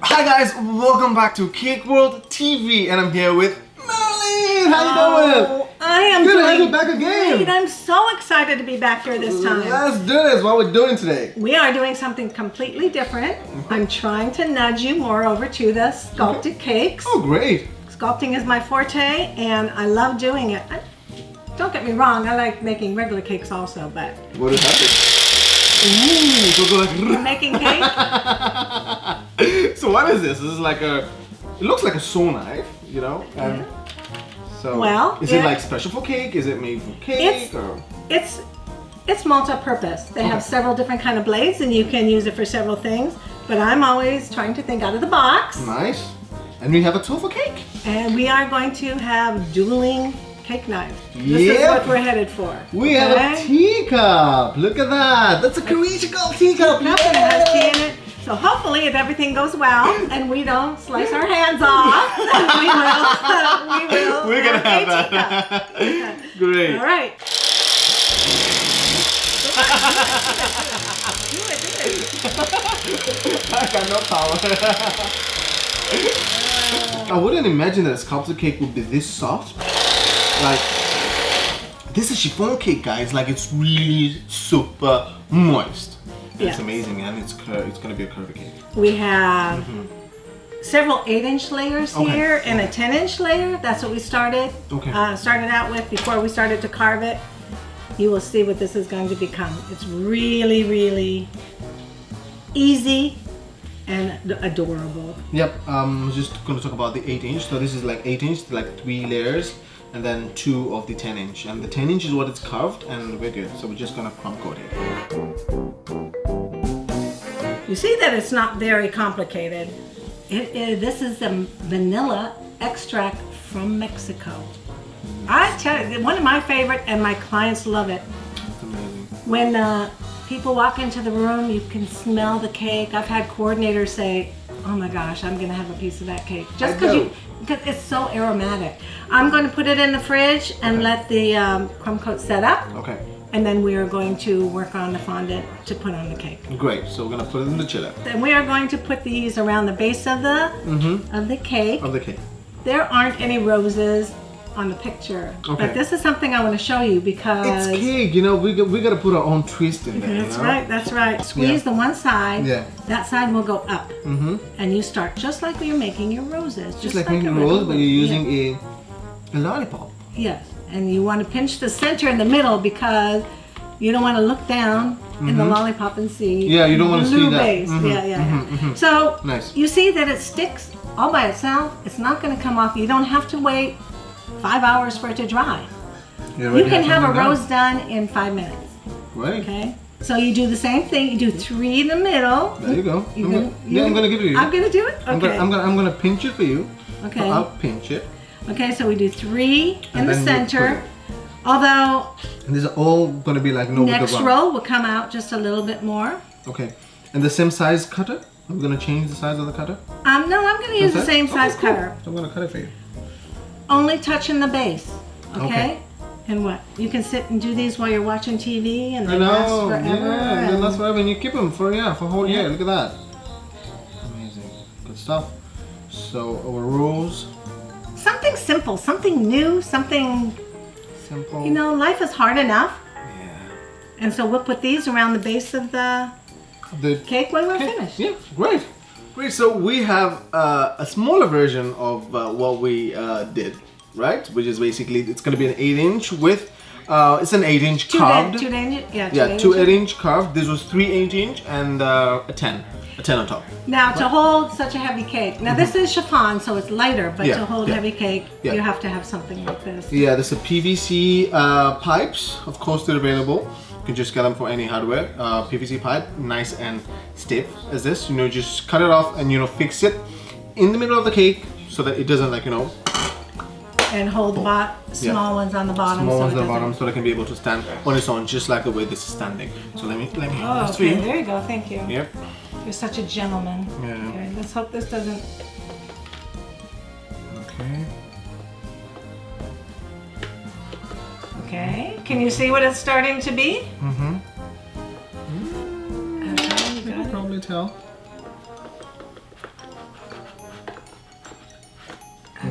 Hi guys, welcome back to Cake World TV, and I'm here with Marilyn. How you doing? I am good doing to have you back again. Great. I'm so excited to be back here this time. Let's do this. What we're doing today? We are doing something completely different. I'm trying to nudge you more over to the sculpted cakes. Oh, great. Sculpting is my forte, and I love doing it. Don't get me wrong, I like making regular cakes also, but... What is happening? Ooh, you're making cake? So what is this? This is like a... It looks like a sew knife, you know? And so, well, is it like special for cake? Is it made for cake? It's multi-purpose. They have several different kind of blades, and you can use it for several things. But I'm always trying to think out of the box. Nice. And we have a tool for cake. And we are going to have dueling cake knives. This is what we're headed for. We have a teacup. Look at that. That's a Kericho teacup. It has tea in it. So hopefully, if everything goes well and we don't slice our hands off, we will. We're gonna have that. Great. All right. I got no power. I wouldn't imagine that a sculpted cake would be this soft. Like, this is chiffon cake, guys. Like, it's really super moist. It's amazing, and it's gonna be a curvy cake. We have several 8-inch layers here and a 10-inch layer. That's what we started out with before we started to carve it. You will see what this is going to become. It's really, really easy and adorable. Yep. I was just gonna talk about the 8-inch. So this is like 8-inch, like 3 layers, and then 2 of the 10-inch. And the 10-inch is what it's carved, and we're good. So we're just gonna crumb coat it. You see that it's not very complicated. This is the vanilla extract from Mexico. I tell you, one of my favorite, and my clients love it. It's amazing. When people walk into the room, you can smell the cake. I've had coordinators say, "Oh my gosh, I'm gonna have a piece of that cake," just because it's so aromatic. I'm going to put it in the fridge and let the crumb coat set up. Okay. And then we are going to work on the fondant to put on the cake. Great. So we're gonna put it in the chiller. Then we are going to put these around the base of the cake. Of the cake. There aren't any roses on the picture, but this is something I want to show you because it's cake. You know, we got to put our own twist in there. That's right. That's right. Squeeze the one side. Yeah. That side will go up. And you start just like you're making your roses. Just like making roses, but you're using a lollipop. Yes. And you want to pinch the center in the middle because you don't want to look down in the lollipop and see. Yeah, you don't want to see that. Base. So nice. You see that it sticks all by itself. It's not going to come off. You don't have to wait 5 hours for it to dry. You can have a rose done in 5 minutes. Right. Okay. So you do the same thing. You do 3 in the middle. There you go. I'm gonna give it to you. I'm gonna do it. Okay. I'm gonna pinch it for you. Okay. So I'll pinch it. Okay. So we do 3 in the center. Although. And these are all gonna be like next row will come out just a little bit more. Okay. And the same size cutter. I'm gonna change the size of the cutter. No, I'm gonna use the same size cutter. So I'm gonna cut it for you. Only touching the base. Okay. And what? You can sit and do these while you're watching TV, and they last forever. Yeah, they last forever, and you keep them for a whole year. Look at that. Amazing, good stuff. So our rose. Something simple, something new, something. Simple. You know, life is hard enough. Yeah. And so we'll put these around the base of the cake when we're finished. Yeah, great. Great. So we have a smaller version of what we did. Right, which is basically it's going to be an 8-inch with it's an 8-inch carved. 2 8-inch carved. This was 3 8-inch and a 10 on top. Now to hold such a heavy cake. Now this is chiffon, so it's lighter, but to hold heavy cake, you have to have something like this. Yeah, there's a PVC pipes. Of course, they're available. You can just get them for any hardware. PVC pipe, nice and stiff as this. You know, just cut it off and fix it in the middle of the cake so that it doesn't and hold the small ones on the bottom. Small ones on the bottom so they can be able to stand on its own, just like the way this is standing. So let me hold this for you. There you go, thank you. Yep. You're such a gentleman. Yeah. Okay, let's hope this doesn't... Okay. Okay, can you see what it's starting to be? Okay, you can probably tell.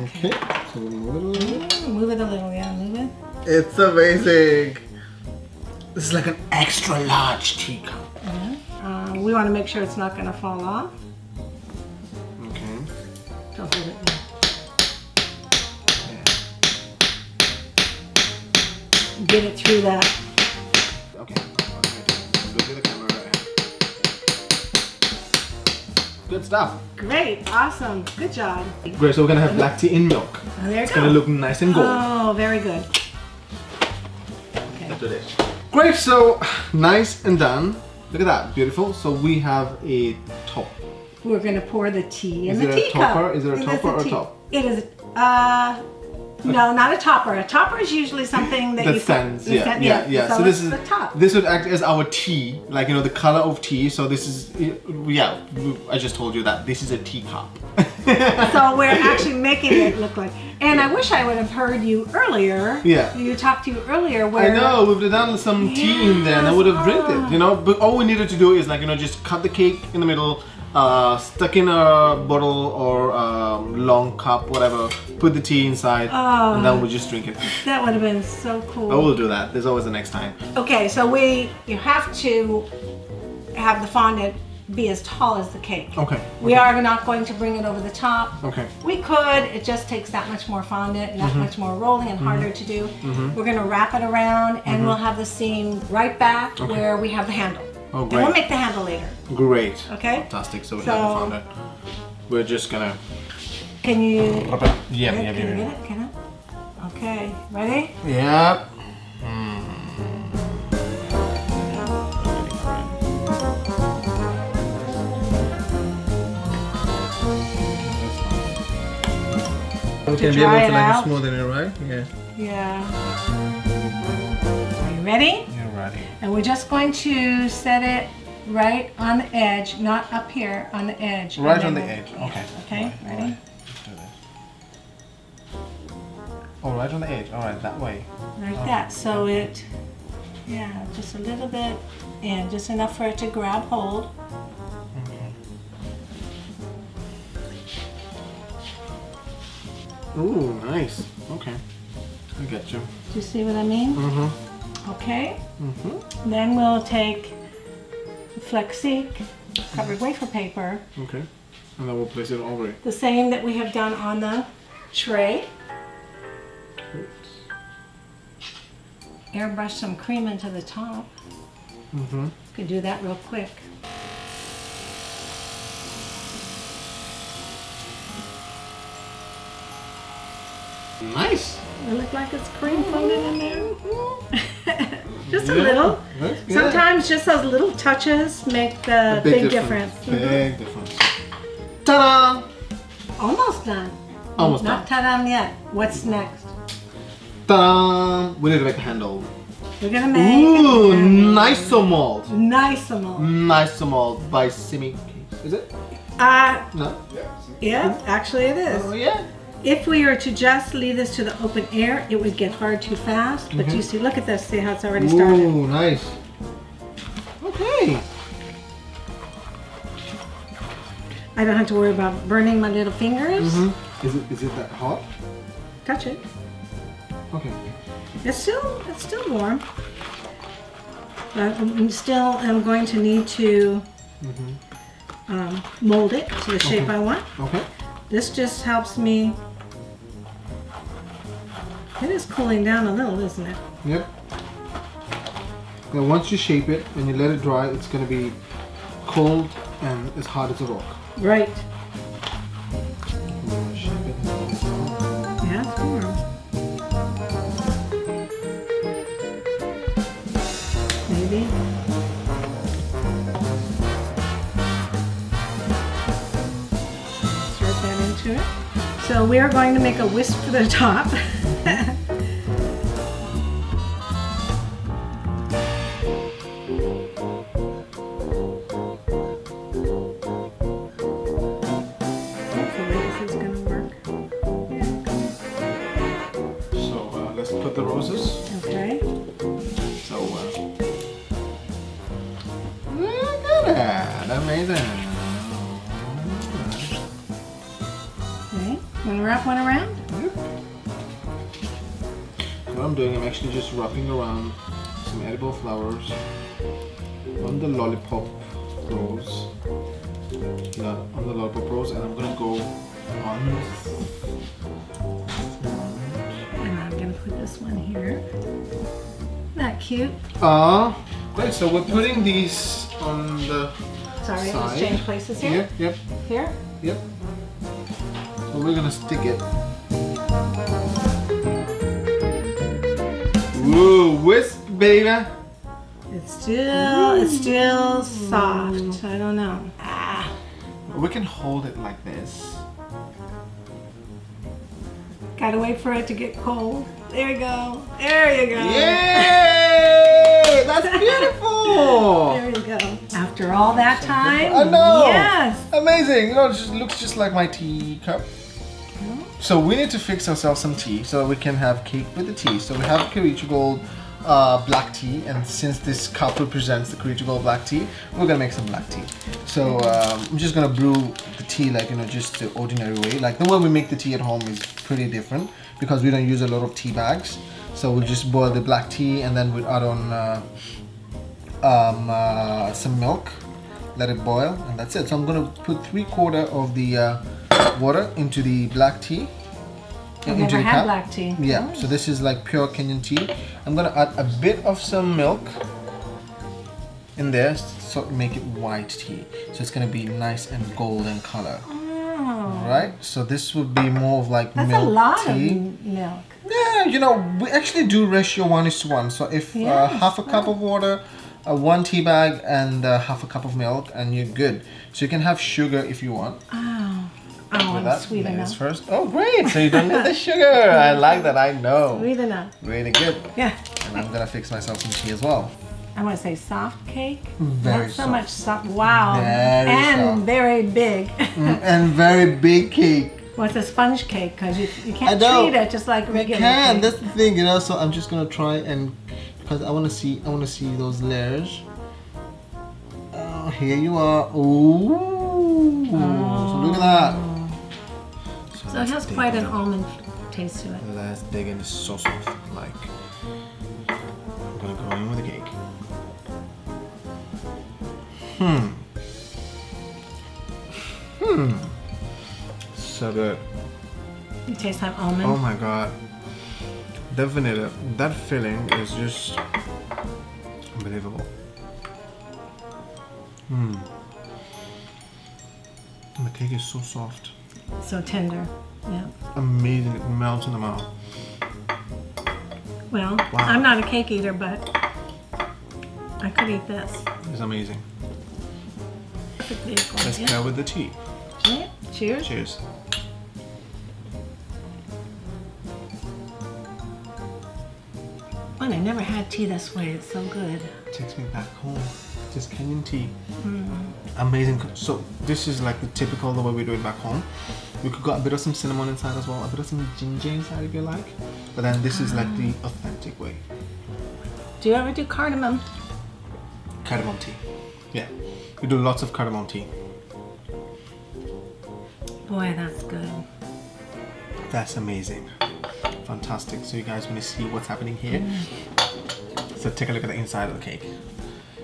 Okay. So we move it a little. Move it a little, yeah, move it. It's amazing. This is like an extra large teacup. We want to make sure it's not going to fall off. Okay. Don't hold it. Get it through that. Okay. Look at the camera right here. Good stuff. Great, awesome, good job. Great, so we're gonna have black tea in milk. Oh, there It's you go. gonna look nice and gold. Oh, very good. Okay. Let's do this. Great, so nice and done. Look at that, beautiful. So we have a top. We're going to pour the tea in Is the it a teacup. topper? Is it a topper or a tea. top? It is. No, not a topper. A topper is usually something that That you stands. you Yeah, stand- yeah. So, So this it's is the top. This would act as our tea, like the color of tea. So this is, yeah. I just told you that this is a teacup. So we're actually making it look like. And I wish I would have heard you earlier. Yeah. You talked to you earlier where. I know, we've done some tea in there and I would have drank it, but all we needed to do is just cut the cake in the middle, stuck in a bottle or long cup, whatever, put the tea inside, and then we just drink it. That would have been so cool. I will do that. There's always the next time. Okay, so you have to have the fondant be as tall as the cake. Okay. We are not going to bring it over the top. Okay. We could, it just takes that much more fondant and that much more rolling and harder to do. We're going to wrap it around and we'll have the seam right back where we have the handle. Oh, And great. we'll make the handle later. Great. Okay? Fantastic. So we So- have the founder. We're just gonna. Can you? Yeah. Can you get it? Get it? Okay. Ready? Yeah. We can be able dry to it out. smoothen it, right? Yeah. Yeah. Are you ready? You're ready. And we're just going to set it right on the edge, not up here, on the edge. Right And on the then edge. Okay. Okay, Right, ready? right. Let's do this. Oh, right on the edge. All right, that way. Like that. So it, yeah, just a little bit in, just enough for it to grab hold. Ooh, nice. Okay. I get you. Do you see what I mean? Mm-hmm. Okay. Mm-hmm. Then we'll take Flexique covered wafer paper, Okay. And then we'll place it over it. the same that we have done on the tray. Airbrush some cream into the top. Mm-hmm. You can do that real quick. Nice. It look like it's cream floating in there. Just a Yeah, little. that's good. Sometimes just those little touches make the big difference. Big difference. Ta-da! Almost done. Almost Not ta-da yet. What's next? Ta-da! We need to make a handle. We're gonna make Ooh, it nice mold. nice-a-mo. Nice mold by Simi. Is it? Yeah, No. actually it is. Oh yeah. If we were to just leave this to the open air, it would get hard too fast. But you see, look at this. See how it's already started. Ooh, nice. Okay. I don't have to worry about burning my little fingers. Is it that hot? Touch it. Okay. It's still warm. But I'm going to need to mold it to the shape I want. Okay. This just helps me. It is cooling down a little, isn't it? Yep. Now once you shape it and you let it dry, it's going to be cold and as hard as a rock. Right. Shape it and it's cold. Yeah, it's warm. Maybe. Insert that into it. So we are going to make a wisp for the top. Hopefully this is going to work. So let's put the roses. Okay. So look at that, amazing. Okay. Want to wrap one around? Yep. What I'm doing, I'm actually just wrapping around some edible flowers on the lollipop rose. Yeah, on the lollipop rose, and I'm gonna go on this. And I'm gonna put this one here. Isn't that cute? Great. So we're putting these on the Sorry, side. let's change places here. Yep. Here. Yep. So we're gonna stick it. Woo, whisk, baby. It's still soft. I don't know. We can hold it like this. Gotta wait for it to get cold. There you go. There you go. Yay! That's beautiful. There you go. After all that time. I know. Yes. Amazing. You know, it just looks just like my teacup. So we need to fix ourselves some tea so we can have cake with the tea. So we have Kericho Gold black tea, and since this cup represents the Kericho Gold black tea, we're gonna make some black tea. So I'm just gonna brew the tea like, you know, just the ordinary way. Like the way we make the tea at home is pretty different because we don't use a lot of tea bags. So we'll just boil the black tea and then we'll add on some milk, let it boil, and that's it. So I'm gonna put 3/4 of the water into the black tea. I've never had black tea. Yeah, so this is like pure Kenyan tea. I'm gonna add a bit of some milk in there, so make it white tea. So it's gonna be nice and golden color. Oh. Right? So this would be more of like That's milk a lot tea. of milk. Yeah, you know, we actually do ratio 1:1. So if half a cup of water, 1 tea bag, and half a cup of milk, and you're good. So you can have sugar if you want. Oh, I'm sweet enough. First. Oh, great! So you don't need the sugar. I like that. I know. Sweet enough. Really good. Yeah. And I'm gonna fix myself some tea as well. I want to say soft cake. Very Not so soft. much soft. Wow. Very and soft. very big. And very big cake. Well, it's a sponge cake because you can't I know. treat it just like regular You can. cake. That's the thing, you know. So I'm just gonna try and because I wanna see those layers. Oh, here you are. Ooh. So look at that. So it has quite an almond taste to it. Let's dig in. It's so soft. Like I'm gonna go in with the cake. So good. It tastes like almond. Oh my god. The vanilla, that filling is just unbelievable. And the cake is so soft. So tender. Yeah. Amazing. It melts in the mouth. Well, Wow. I'm not a cake eater, but I could eat this. It's amazing. Perfect vehicle. Let's Yeah. pair with the tea. Yeah. Cheers. Cheers. Well, I never had tea this way. It's so good. Takes me back home. Just Kenyan tea. Amazing. So this is like the typical the way we do it back home. We could got a bit of some cinnamon inside as well, a bit of some ginger inside if you like. But then this is like the authentic way. Do you ever do cardamom? Cardamom tea. Yeah. We do lots of cardamom tea. Boy, that's good. That's amazing. Fantastic. So you guys want to see what's happening here? So take a look at the inside of the cake.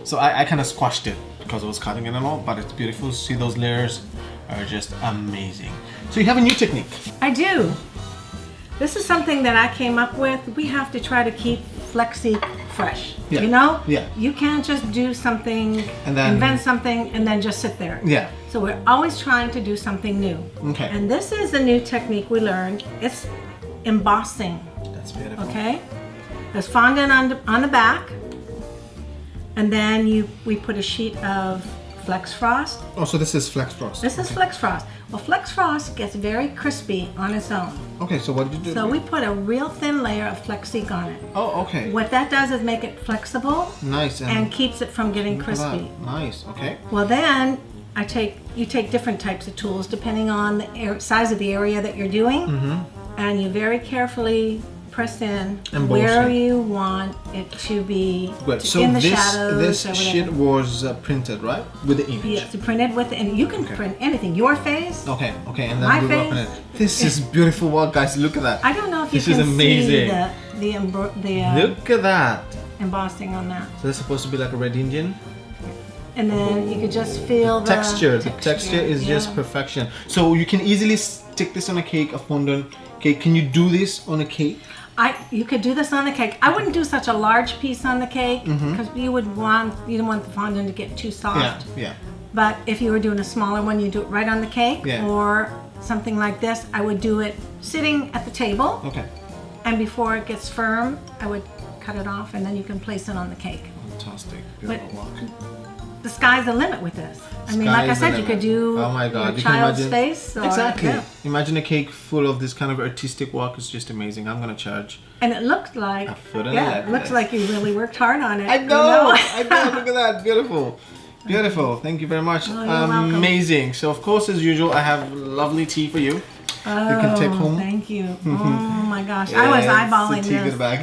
So I kind of squashed it because I was cutting it and all, but it's beautiful. See, those layers are just amazing. So you have a new technique. I do. This is something that I came up with. We have to try to keep Flexi fresh. Yeah. You know? Yeah. You can't just do something, And then- invent something, and then just sit there. Yeah. So we're always trying to do something new. Okay. And this is a new technique we learned. It's embossing. That's beautiful. Okay? There's fondant on the back, and then we put a sheet of Flex Frost. Oh, so this is Flex Frost. This is Flex Frost. Well, Flex Frost gets very crispy on its own. Okay, so what did you do? So we put a real thin layer of Flexique on it. Oh, okay. What that does is make it flexible Nice. and keeps it from getting look at that. crispy. Nice. Okay. Well, then you take different types of tools depending on the size of the area that you're doing, and you very carefully press in Embossing. where you want it to be So in the shadows. this or sheet whatever. was printed, right? With the image. Yes, printed with, and you can print anything. Your face. Okay, and then My we work on face. it. This is beautiful work, guys. Look at that. I don't know if This you is can amazing. see the Look at that. embossing on that. So that's supposed to be like a red Indian. And then you could just feel the Texture. The texture is just yeah. perfection. So you can easily stick this on a cake, a fondant cake. Can you do this on a cake? You could do this on the cake. I wouldn't do such a large piece on the cake because you didn't want the fondant to get too soft. Yeah. But if you were doing a smaller one, you do it right on the cake, Yeah. or something like this. I would do it sitting at the table, Okay. and before it gets firm, I would cut it off, and then you can place it on the cake. Fantastic. But Beautiful work. the sky's the limit with this. I mean, like I Sky's the said, you could limit. do Oh my God, your you can child's imagine- face. Or, Exactly. yeah. Imagine a cake full of this kind of artistic work. It's just amazing. I'm gonna charge. And it looked like, A foot and yeah, 11. it looks like you really worked hard on it. I you know. I know. Look at that. Beautiful. Beautiful. Thank you very much. Oh, you're welcome. Amazing. So of course, as usual, I have lovely tea for you. You can take home. Thank you. Oh my gosh, I was eyeballing the tea this. good bag.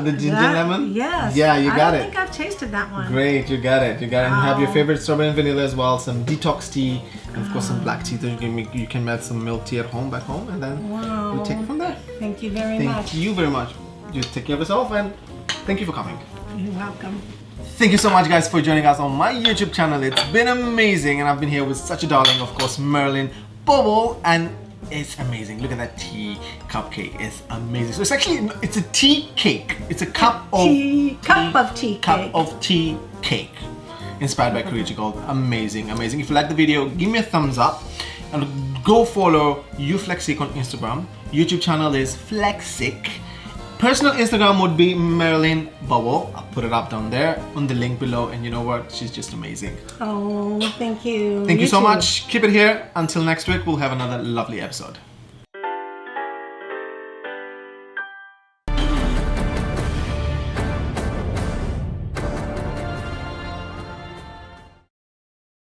The ginger That- lemon. Yes. Yeah, you got I it. think I've tasted that one. Great, you got it. You got it. And have your Wow. favorite strawberry and vanilla as well. Some detox tea, and of course some black tea. That you can make some milk tea at home, back home, and then we'll take it from there. Thank you very Thank much. you very much. You take care of yourself, and thank you for coming. You're welcome. Thank you so much, guys, for joining us on my YouTube channel. It's been amazing, and I've been here with such a darling, of course, Marilyn, Bawol, and it's amazing. Look at that tea cupcake. It's amazing. So it's a tea cake. It's a cup of tea cake, inspired by Kericho. Amazing, amazing. If you like the video, give me a thumbs up, and go follow Flexic on Instagram. YouTube channel is Flexic. Personal Instagram would be Marilyn Bawol. I'll put it up down there on the link below, and you know what? She's just amazing. Oh, thank you. Thank you so too. much. Keep it here. Until next week, we'll have another lovely episode.